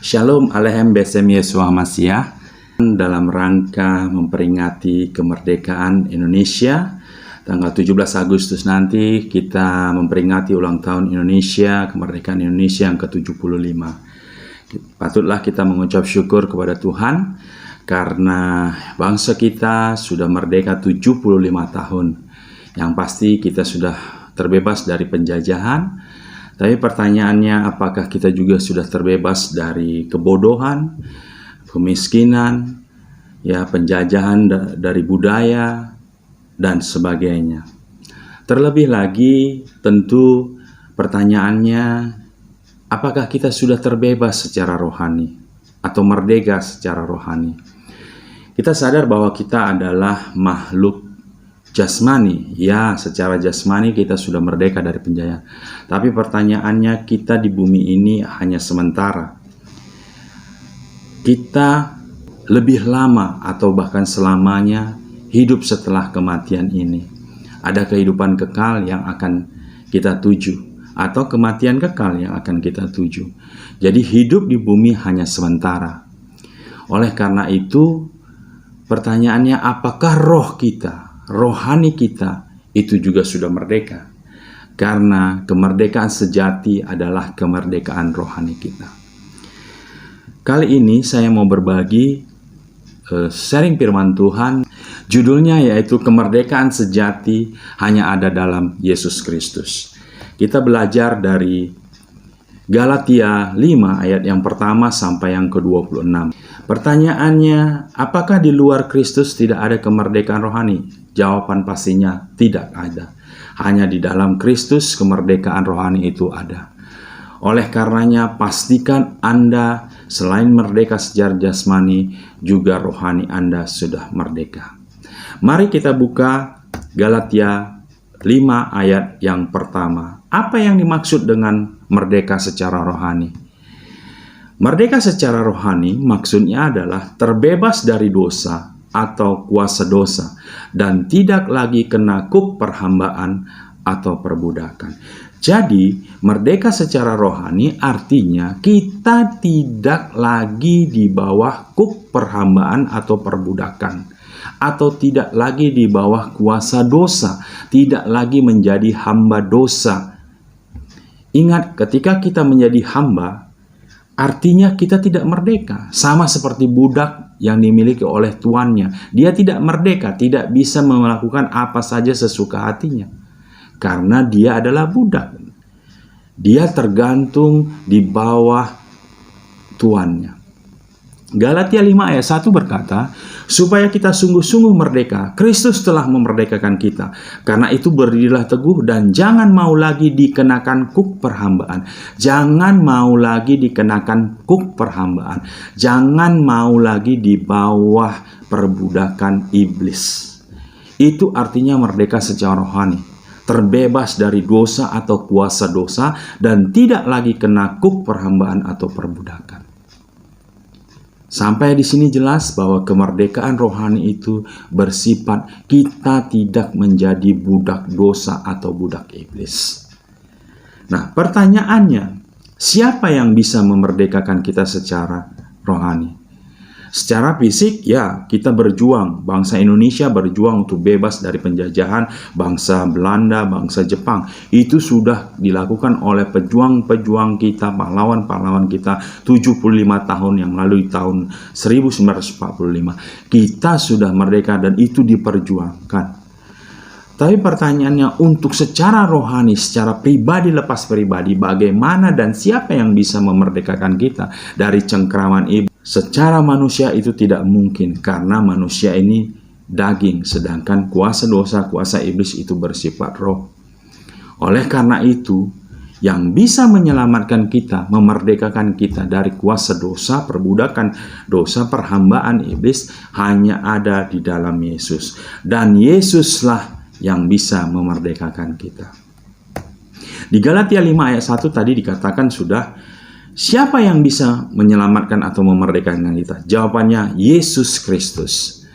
Shalom Aleichem Besem Yeshua Mashiach. Dalam rangka memperingati kemerdekaan Indonesia, tanggal 17 Agustus nanti kita memperingati ulang tahun Indonesia, kemerdekaan Indonesia yang ke-75. Patutlah kita mengucap syukur kepada Tuhan karena bangsa kita sudah merdeka 75 tahun. Yang pasti kita sudah terbebas dari penjajahan. Tapi pertanyaannya, apakah kita juga sudah terbebas dari kebodohan, kemiskinan, penjajahan dari budaya, dan sebagainya. Terlebih lagi, tentu pertanyaannya, apakah kita sudah terbebas secara rohani atau merdeka secara rohani? Kita sadar bahwa kita adalah makhluk jasmani. Ya, secara jasmani kita sudah merdeka dari penjajah. Tapi pertanyaannya, kita di bumi ini hanya sementara. Kita lebih lama atau bahkan selamanya hidup setelah kematian ini. Ada kehidupan kekal yang akan kita tuju, atau kematian kekal yang akan kita tuju. Jadi hidup di bumi hanya sementara. Oleh karena itu, pertanyaannya, apakah roh kita, rohani kita itu juga sudah merdeka? Karena kemerdekaan sejati adalah kemerdekaan rohani kita. Kali ini saya mau berbagi sharing firman Tuhan. Judulnya yaitu kemerdekaan sejati hanya ada dalam Yesus Kristus. Kita belajar dari Galatia 5 ayat yang pertama sampai yang ke-26. Pertanyaannya, apakah di luar Kristus tidak ada kemerdekaan rohani? Jawaban pastinya tidak ada. Hanya di dalam Kristus kemerdekaan rohani itu ada. Oleh karenanya, pastikan Anda selain merdeka secara jasmani, juga rohani Anda sudah merdeka. Mari kita buka Galatia 5 ayat yang pertama. Apa yang dimaksud dengan merdeka secara rohani? Merdeka secara rohani maksudnya adalah terbebas dari dosa atau kuasa dosa dan tidak lagi kena kuk perhambaan atau perbudakan. Jadi, merdeka secara rohani artinya kita tidak lagi di bawah kuk perhambaan atau perbudakan, atau tidak lagi di bawah kuasa dosa, tidak lagi menjadi hamba dosa. Ingat, ketika kita menjadi hamba, artinya kita tidak merdeka. Sama seperti budak yang dimiliki oleh tuannya. Dia tidak merdeka, tidak bisa melakukan apa saja sesuka hatinya. Karena dia adalah budak. Dia tergantung di bawah tuannya. Galatia 5 ayat 1 berkata, supaya kita sungguh-sungguh merdeka, Kristus telah memerdekakan kita. Karena itu berdirilah teguh dan jangan mau lagi dikenakan kuk perhambaan. Jangan mau lagi dikenakan kuk perhambaan. Jangan mau lagi di bawah perbudakan iblis. Itu artinya merdeka secara rohani. Terbebas dari dosa atau kuasa dosa dan tidak lagi kena kuk perhambaan atau perbudakan. Sampai di sini jelas bahwa kemerdekaan rohani itu bersifat kita tidak menjadi budak dosa atau budak iblis. Nah, pertanyaannya, siapa yang bisa memerdekakan kita secara rohani? Secara fisik, ya, kita berjuang. Bangsa Indonesia berjuang untuk bebas dari penjajahan bangsa Belanda, bangsa Jepang. Itu sudah dilakukan oleh pejuang-pejuang kita, pahlawan-pahlawan kita 75 tahun yang lalu, di tahun 1945. Kita sudah merdeka dan itu diperjuangkan. Tapi pertanyaannya, untuk secara rohani, secara pribadi lepas pribadi, bagaimana dan siapa yang bisa memerdekakan kita dari cengkraman iblis? Secara manusia itu tidak mungkin karena manusia ini daging, sedangkan kuasa dosa, kuasa iblis itu bersifat roh. Oleh karena itu, yang bisa menyelamatkan kita, memerdekakan kita dari kuasa dosa, perbudakan dosa, perhambaan iblis hanya ada di dalam Yesus. Dan Yesuslah yang bisa memerdekakan kita. Di Galatia 5 ayat 1 tadi dikatakan sudah, siapa yang bisa menyelamatkan atau memerdekakan kita? Jawabannya, Yesus Kristus.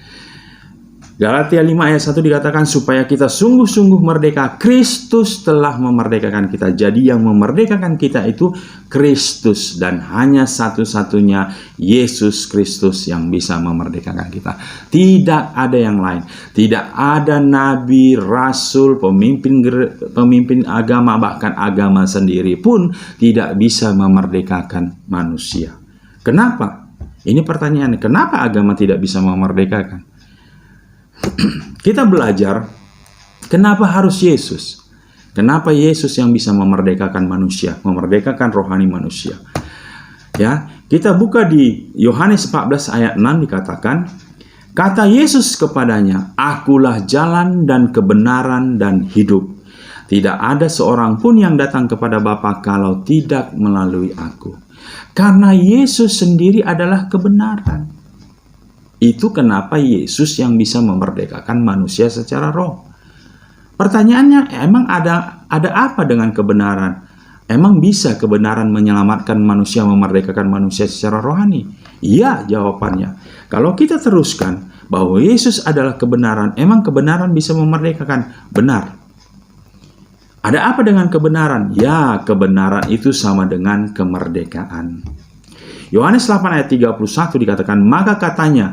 Galatia 5 ayat 1 dikatakan supaya kita sungguh-sungguh merdeka. Kristus telah memerdekakan kita. Jadi yang memerdekakan kita itu Kristus, dan hanya satu-satunya Yesus Kristus yang bisa memerdekakan kita. Tidak ada yang lain. Tidak ada nabi, rasul, pemimpin agama, bahkan agama sendiri pun tidak bisa memerdekakan manusia. Kenapa? Ini pertanyaannya. Kenapa agama tidak bisa memerdekakan? Kita belajar kenapa harus Yesus. Kenapa Yesus yang bisa memerdekakan manusia, memerdekakan rohani manusia. Ya, kita buka di Yohanes 14 ayat 6 dikatakan, kata Yesus kepadanya, "Akulah jalan dan kebenaran dan hidup. Tidak ada seorang pun yang datang kepada Bapa kalau tidak melalui aku." Karena Yesus sendiri adalah kebenaran. Itu kenapa Yesus yang bisa memerdekakan manusia secara roh. Pertanyaannya, emang ada apa dengan kebenaran? Emang bisa kebenaran menyelamatkan manusia, memerdekakan manusia secara rohani? Iya, jawabannya. Kalau kita teruskan bahwa Yesus adalah kebenaran, emang kebenaran bisa memerdekakan? Benar. Ada apa dengan kebenaran? Ya, kebenaran itu sama dengan kemerdekaan. Yohanes 8 ayat 31 dikatakan, maka katanya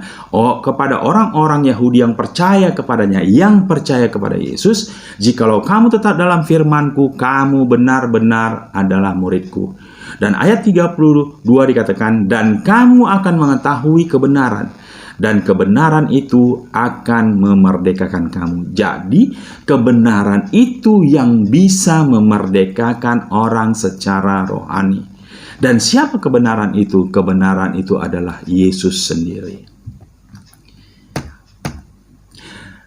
kepada orang-orang Yahudi yang percaya kepadanya, yang percaya kepada Yesus, jikalau kamu tetap dalam firman-Ku, kamu benar-benar adalah murid-Ku. Dan ayat 32 dikatakan, dan kamu akan mengetahui kebenaran, dan kebenaran itu akan memerdekakan kamu. Jadi kebenaran itu yang bisa memerdekakan orang secara rohani. Dan siapa kebenaran itu? Kebenaran itu adalah Yesus sendiri.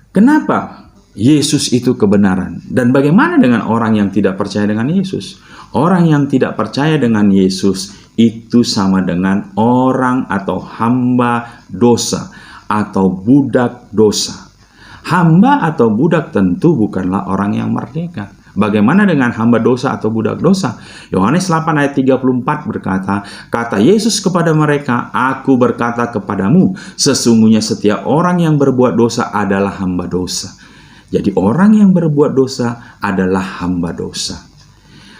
Kenapa Yesus itu kebenaran? Dan bagaimana dengan orang yang tidak percaya dengan Yesus? Orang yang tidak percaya dengan Yesus itu sama dengan orang atau hamba dosa atau budak dosa. Hamba atau budak tentu bukanlah orang yang merdeka. Bagaimana dengan hamba dosa atau budak dosa? Yohanes 8 ayat 34 berkata, kata Yesus kepada mereka, aku berkata kepadamu, sesungguhnya setiap orang yang berbuat dosa adalah hamba dosa. Jadi orang yang berbuat dosa adalah hamba dosa.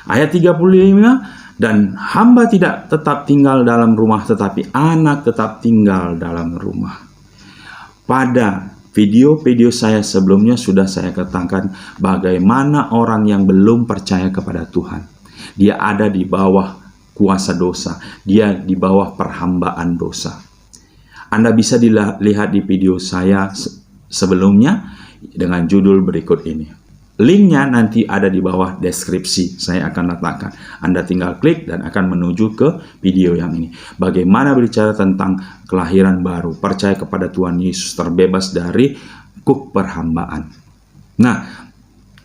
Ayat 35, dan hamba tidak tetap tinggal dalam rumah, tetapi anak tetap tinggal dalam rumah. Pada video-video saya sebelumnya sudah saya katakan bagaimana orang yang belum percaya kepada Tuhan. Dia ada di bawah kuasa dosa. Dia di bawah perhambaan dosa. Anda bisa dilihat di video saya sebelumnya dengan judul berikut ini. Linknya nanti ada di bawah deskripsi. Saya akan letakkan. Anda tinggal klik dan akan menuju ke video yang ini. Bagaimana berbicara tentang kelahiran baru, percaya kepada Tuhan Yesus, terbebas dari kuk perhambaan. Nah,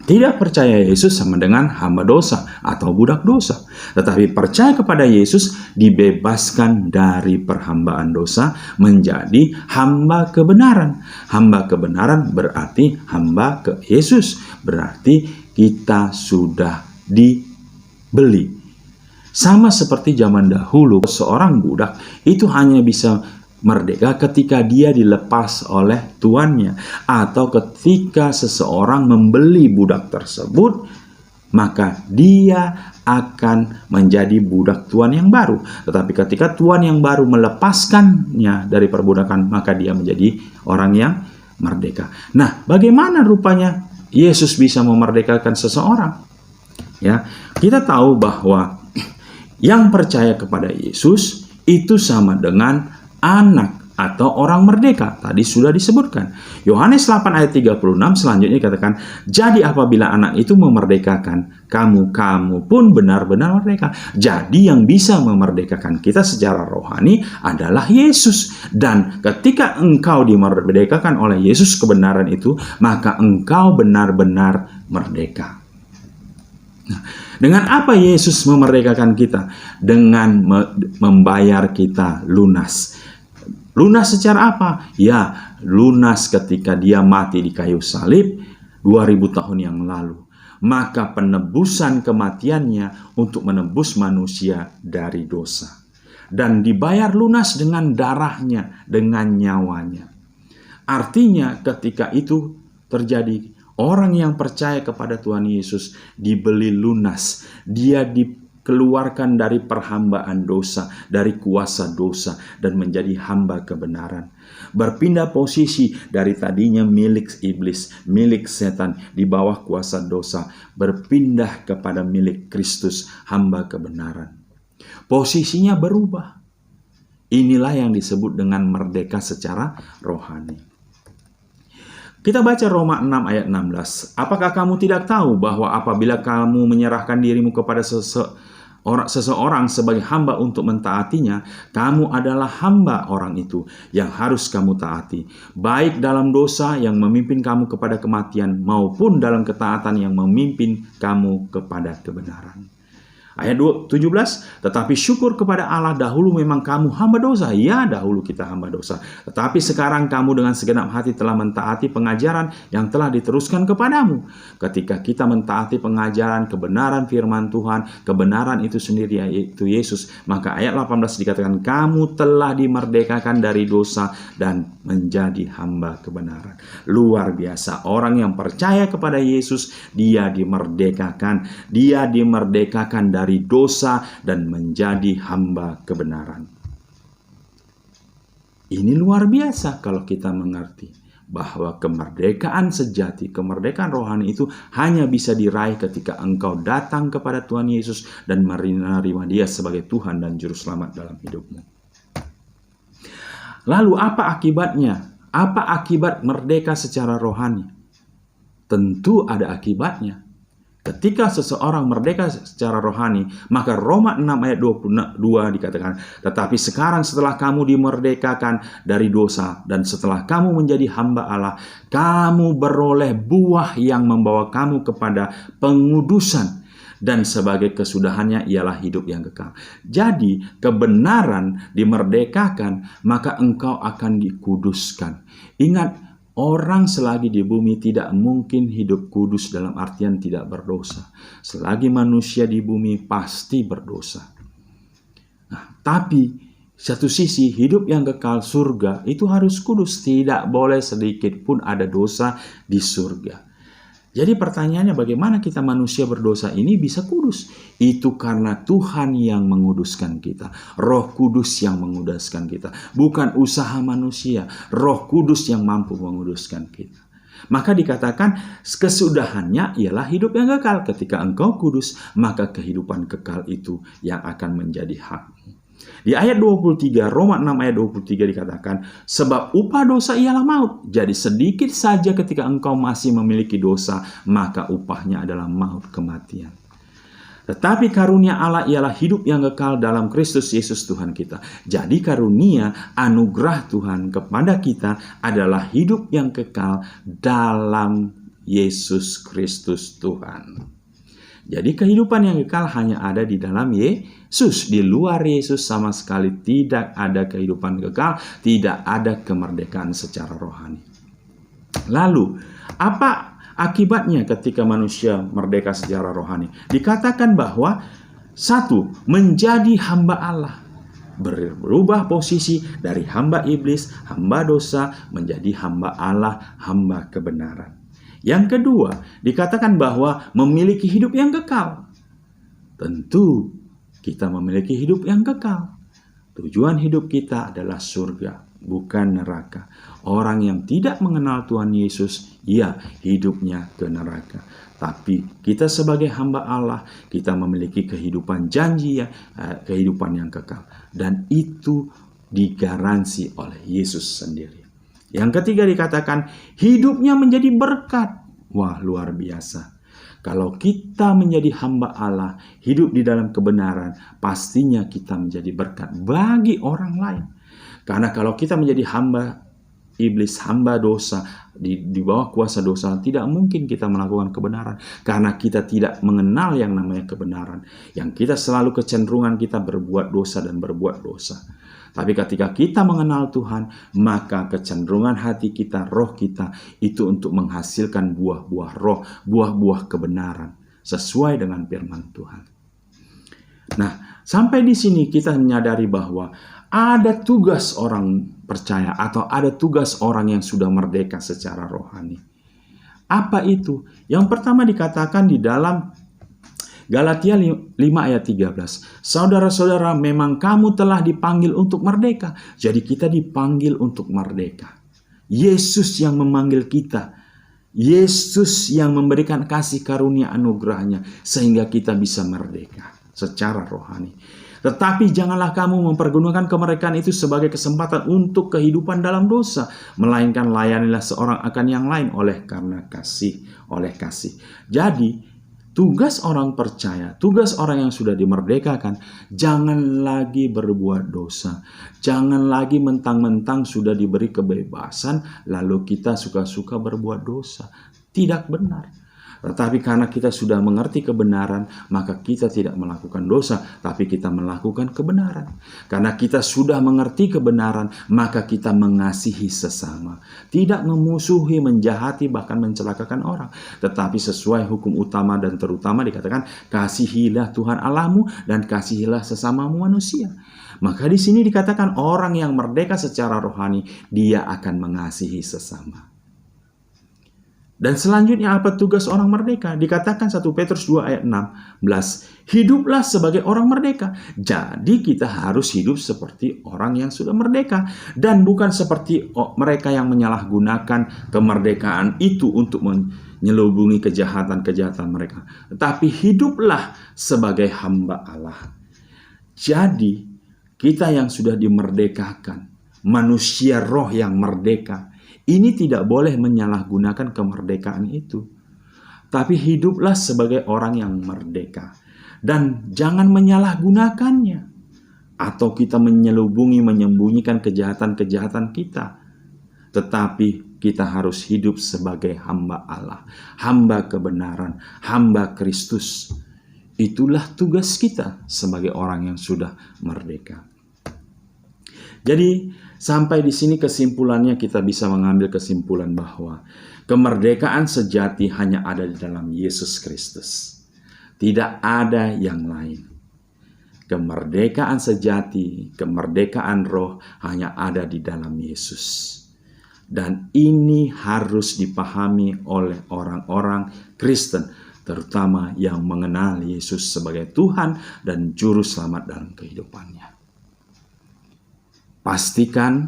tidak percaya Yesus sama dengan hamba dosa atau budak dosa. Tetapi percaya kepada Yesus dibebaskan dari perhambaan dosa menjadi hamba kebenaran. Hamba kebenaran berarti hamba ke Yesus. Berarti kita sudah dibeli. Sama seperti zaman dahulu, seorang budak itu hanya bisa merdeka ketika dia dilepas oleh tuannya, atau ketika seseorang membeli budak tersebut, maka dia akan menjadi budak tuan yang baru. Tetapi ketika tuan yang baru melepaskannya dari perbudakan, maka dia menjadi orang yang merdeka. Nah, bagaimana rupanya Yesus bisa memerdekakan seseorang? Ya, kita tahu bahwa yang percaya kepada Yesus itu sama dengan anak atau orang merdeka. Tadi sudah disebutkan. Yohanes 8 ayat 36 selanjutnya dikatakan, jadi apabila anak itu memerdekakan kamu, kamu pun benar-benar merdeka. Jadi yang bisa memerdekakan kita secara rohani adalah Yesus. Dan ketika engkau dimerdekakan oleh Yesus kebenaran itu, maka engkau benar-benar merdeka. Nah, dengan apa Yesus memerdekakan kita? Dengan membayar kita lunas. Lunas secara apa? Ya, lunas ketika dia mati di kayu salib 2000 tahun yang lalu. Maka penebusan kematiannya untuk menebus manusia dari dosa. Dan dibayar lunas dengan darahnya, dengan nyawanya. Artinya ketika itu terjadi, orang yang percaya kepada Tuhan Yesus dibeli lunas. Dia dikeluarkan dari perhambaan dosa, dari kuasa dosa, dan menjadi hamba kebenaran. Berpindah posisi dari tadinya milik iblis, milik setan, di bawah kuasa dosa, berpindah kepada milik Kristus, hamba kebenaran. Posisinya berubah. Inilah yang disebut dengan merdeka secara rohani. Kita baca Roma 6 ayat 16. Apakah kamu tidak tahu bahwa apabila kamu menyerahkan dirimu kepada seseorang sebagai hamba untuk mentaatinya, kamu adalah hamba orang itu yang harus kamu taati, baik dalam dosa yang memimpin kamu kepada kematian maupun dalam ketaatan yang memimpin kamu kepada kebenaran. Ayat 17, tetapi syukur kepada Allah, dahulu memang kamu hamba dosa. Ya, dahulu kita hamba dosa. Tetapi sekarang kamu dengan segenap hati telah mentaati pengajaran yang telah diteruskan kepadamu. Ketika kita mentaati pengajaran kebenaran firman Tuhan, kebenaran itu sendiri yaitu Yesus, maka ayat 18 dikatakan, kamu telah dimerdekakan dari dosa dan menjadi hamba kebenaran. Luar biasa, orang yang percaya kepada Yesus, dia dimerdekakan. Dia dimerdekakan dari dosa dan menjadi hamba kebenaran. Ini luar biasa kalau kita mengerti bahwa kemerdekaan sejati, kemerdekaan rohani itu hanya bisa diraih ketika engkau datang kepada Tuhan Yesus dan menerima Dia sebagai Tuhan dan Juru Selamat dalam hidupmu. Lalu apa akibatnya? Apa akibat merdeka secara rohani? Tentu ada akibatnya. Ketika seseorang merdeka secara rohani, maka Roma 6 ayat 22 dikatakan, tetapi sekarang setelah kamu dimerdekakan dari dosa dan setelah kamu menjadi hamba Allah, kamu beroleh buah yang membawa kamu kepada pengudusan, dan sebagai kesudahannya ialah hidup yang kekal. Jadi kebenaran dimerdekakan, maka engkau akan dikuduskan. Ingat, orang selagi di bumi tidak mungkin hidup kudus dalam artian tidak berdosa. Selagi manusia di bumi pasti berdosa. Nah, tapi satu sisi hidup yang kekal surga itu harus kudus. Tidak boleh sedikit pun ada dosa di surga. Jadi pertanyaannya, bagaimana kita manusia berdosa ini bisa kudus? Itu karena Tuhan yang menguduskan kita. Roh Kudus yang menguduskan kita. Bukan usaha manusia. Roh Kudus yang mampu menguduskan kita. Maka dikatakan kesudahannya ialah hidup yang kekal. Ketika engkau kudus, maka kehidupan kekal itu yang akan menjadi hakmu. Di ayat 23, Roma 6 ayat 23 dikatakan, sebab upah dosa ialah maut. Jadi sedikit saja ketika engkau masih memiliki dosa, maka upahnya adalah maut, kematian. Tetapi karunia Allah ialah hidup yang kekal dalam Kristus Yesus Tuhan kita. Jadi karunia anugerah Tuhan kepada kita adalah hidup yang kekal dalam Yesus Kristus Tuhan. Jadi kehidupan yang kekal hanya ada di dalam Yesus. Di luar Yesus sama sekali tidak ada kehidupan kekal, tidak ada kemerdekaan secara rohani. Lalu, apa akibatnya ketika manusia merdeka secara rohani? Dikatakan bahwa satu, menjadi hamba Allah. Berubah posisi dari hamba iblis, hamba dosa, menjadi hamba Allah, hamba kebenaran. Yang kedua, dikatakan bahwa memiliki hidup yang kekal. Tentu kita memiliki hidup yang kekal. Tujuan hidup kita adalah surga, bukan neraka. Orang yang tidak mengenal Tuhan Yesus, ya hidupnya ke neraka. Tapi kita sebagai hamba Allah, kita memiliki kehidupan janji, ya, kehidupan yang kekal. Dan itu digaransi oleh Yesus sendiri. Yang ketiga dikatakan hidupnya menjadi berkat. Wah, luar biasa. Kalau kita menjadi hamba Allah, hidup di dalam kebenaran, pastinya kita menjadi berkat bagi orang lain. Karena kalau kita menjadi hamba iblis, hamba dosa, di bawah kuasa dosa, tidak mungkin kita melakukan kebenaran. Karena kita tidak mengenal yang namanya kebenaran. Yang kita selalu kecenderungan kita berbuat dosa dan berbuat dosa. Tapi ketika kita mengenal Tuhan, maka kecenderungan hati kita, roh kita, itu untuk menghasilkan buah-buah roh, buah-buah kebenaran, sesuai dengan firman Tuhan. Nah, sampai di sini kita menyadari bahwa ada tugas orang percaya atau ada tugas orang yang sudah merdeka secara rohani. Apa itu? Yang pertama dikatakan di dalam Galatia 5 ayat 13. Saudara-saudara, memang kamu telah dipanggil untuk merdeka. Jadi kita dipanggil untuk merdeka. Yesus yang memanggil kita. Yesus yang memberikan kasih karunia anugerahnya sehingga kita bisa merdeka secara rohani. Tetapi janganlah kamu mempergunakan kemerdekaan itu sebagai kesempatan untuk kehidupan dalam dosa, melainkan layanilah seorang akan yang lain oleh kasih. Jadi, tugas orang percaya, tugas orang yang sudah dimerdekakan, jangan lagi berbuat dosa. Jangan lagi mentang-mentang sudah diberi kebebasan, lalu kita suka-suka berbuat dosa. Tidak benar. Tetapi karena kita sudah mengerti kebenaran, maka kita tidak melakukan dosa, tapi kita melakukan kebenaran. Karena kita sudah mengerti kebenaran, maka kita mengasihi sesama. Tidak memusuhi, menjahati, bahkan mencelakakan orang. Tetapi sesuai hukum utama dan terutama dikatakan, kasihilah Tuhan Allahmu dan kasihilah sesamamu manusia. Maka di sini dikatakan orang yang merdeka secara rohani, dia akan mengasihi sesama. Dan selanjutnya apa tugas orang merdeka? Dikatakan 1 Petrus 2 ayat 16. Hiduplah sebagai orang merdeka. Jadi kita harus hidup seperti orang yang sudah merdeka. Dan bukan seperti mereka yang menyalahgunakan kemerdekaan itu untuk menyelubungi kejahatan-kejahatan mereka. Tetapi hiduplah sebagai hamba Allah. Jadi kita yang sudah dimerdekakan, manusia roh yang merdeka, ini tidak boleh menyalahgunakan kemerdekaan itu. Tapi hiduplah sebagai orang yang merdeka. Dan jangan menyalahgunakannya. Atau kita menyelubungi, menyembunyikan kejahatan-kejahatan kita. Tetapi kita harus hidup sebagai hamba Allah. Hamba kebenaran, hamba Kristus. Itulah tugas kita sebagai orang yang sudah merdeka. Jadi sampai di sini kesimpulannya kita bisa mengambil kesimpulan bahwa kemerdekaan sejati hanya ada di dalam Yesus Kristus. Tidak ada yang lain. Kemerdekaan sejati, kemerdekaan roh hanya ada di dalam Yesus. Dan ini harus dipahami oleh orang-orang Kristen, terutama yang mengenal Yesus sebagai Tuhan dan Juru Selamat dalam kehidupannya. Pastikan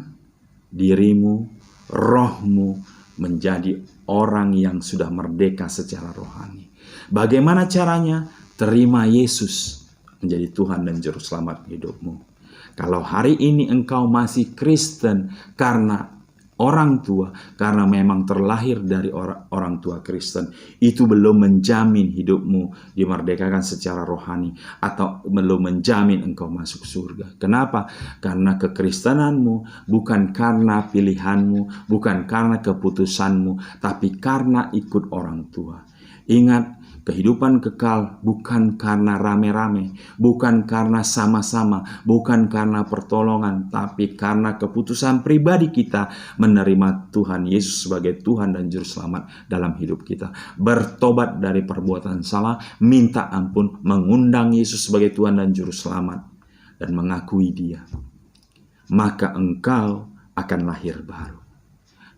dirimu, rohmu menjadi orang yang sudah merdeka secara rohani. Bagaimana caranya? Terima Yesus menjadi Tuhan dan Juru Selamat hidupmu. Kalau hari ini engkau masih Kristen karena orang tua, karena memang terlahir dari orang tua Kristen, itu belum menjamin hidupmu dimerdekakan secara rohani atau belum menjamin engkau masuk surga. Kenapa? Karena kekristenanmu bukan karena pilihanmu, bukan karena keputusanmu, tapi karena ikut orang tua. Ingat, kehidupan kekal bukan karena rame-rame, bukan karena sama-sama, bukan karena pertolongan, tapi karena keputusan pribadi kita menerima Tuhan Yesus sebagai Tuhan dan Juru Selamat dalam hidup kita. Bertobat dari perbuatan salah, minta ampun, mengundang Yesus sebagai Tuhan dan Juru Selamat, dan mengakui Dia. Maka engkau akan lahir baru.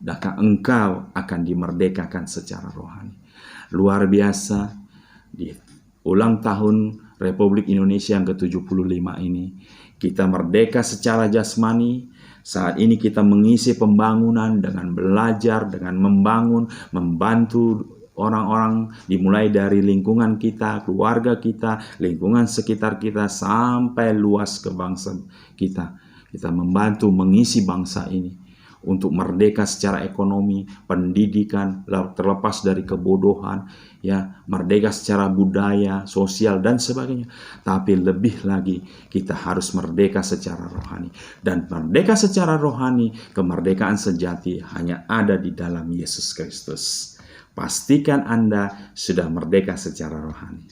Maka engkau akan dimerdekakan secara rohani. Luar biasa, di ulang tahun Republik Indonesia yang ke-75 ini, kita merdeka secara jasmani. Saat ini kita mengisi pembangunan dengan belajar, dengan membangun, membantu orang-orang, dimulai dari lingkungan kita, keluarga kita, lingkungan sekitar kita, sampai luas ke bangsa kita. Kita membantu mengisi bangsa ini untuk merdeka secara ekonomi, pendidikan, terlepas dari kebodohan, ya, merdeka secara budaya, sosial, dan sebagainya. Tapi lebih lagi, kita harus merdeka secara rohani. Dan merdeka secara rohani, kemerdekaan sejati hanya ada di dalam Yesus Kristus. Pastikan Anda sudah merdeka secara rohani.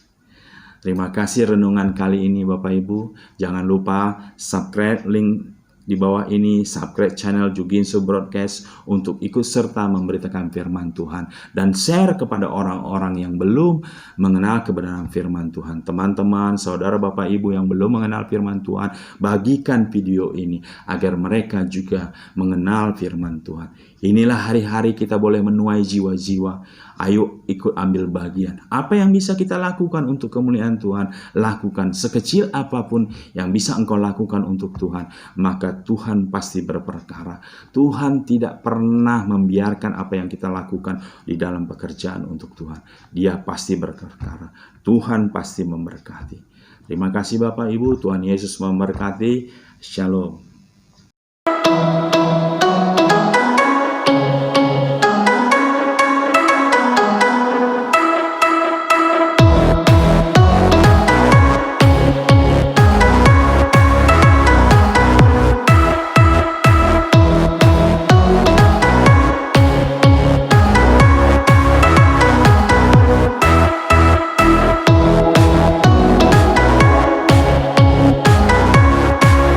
Terima kasih renungan kali ini Bapak Ibu. Jangan lupa subscribe link di bawah ini, subscribe channel Juginso Broadcast untuk ikut serta memberitakan firman Tuhan. Dan share kepada orang-orang yang belum mengenal kebenaran firman Tuhan. Teman-teman, saudara, bapak, ibu yang belum mengenal firman Tuhan, bagikan video ini agar mereka juga mengenal firman Tuhan. Inilah hari-hari kita boleh menuai jiwa-jiwa. Ayo ikut ambil bagian. Apa yang bisa kita lakukan untuk kemuliaan Tuhan, lakukan sekecil apapun yang bisa engkau lakukan untuk Tuhan. Maka Tuhan pasti berperkara. Tuhan tidak pernah membiarkan apa yang kita lakukan di dalam pekerjaan untuk Tuhan. Dia pasti berperkara. Tuhan pasti memberkati. Terima kasih Bapak Ibu. Tuhan Yesus memberkati. Shalom.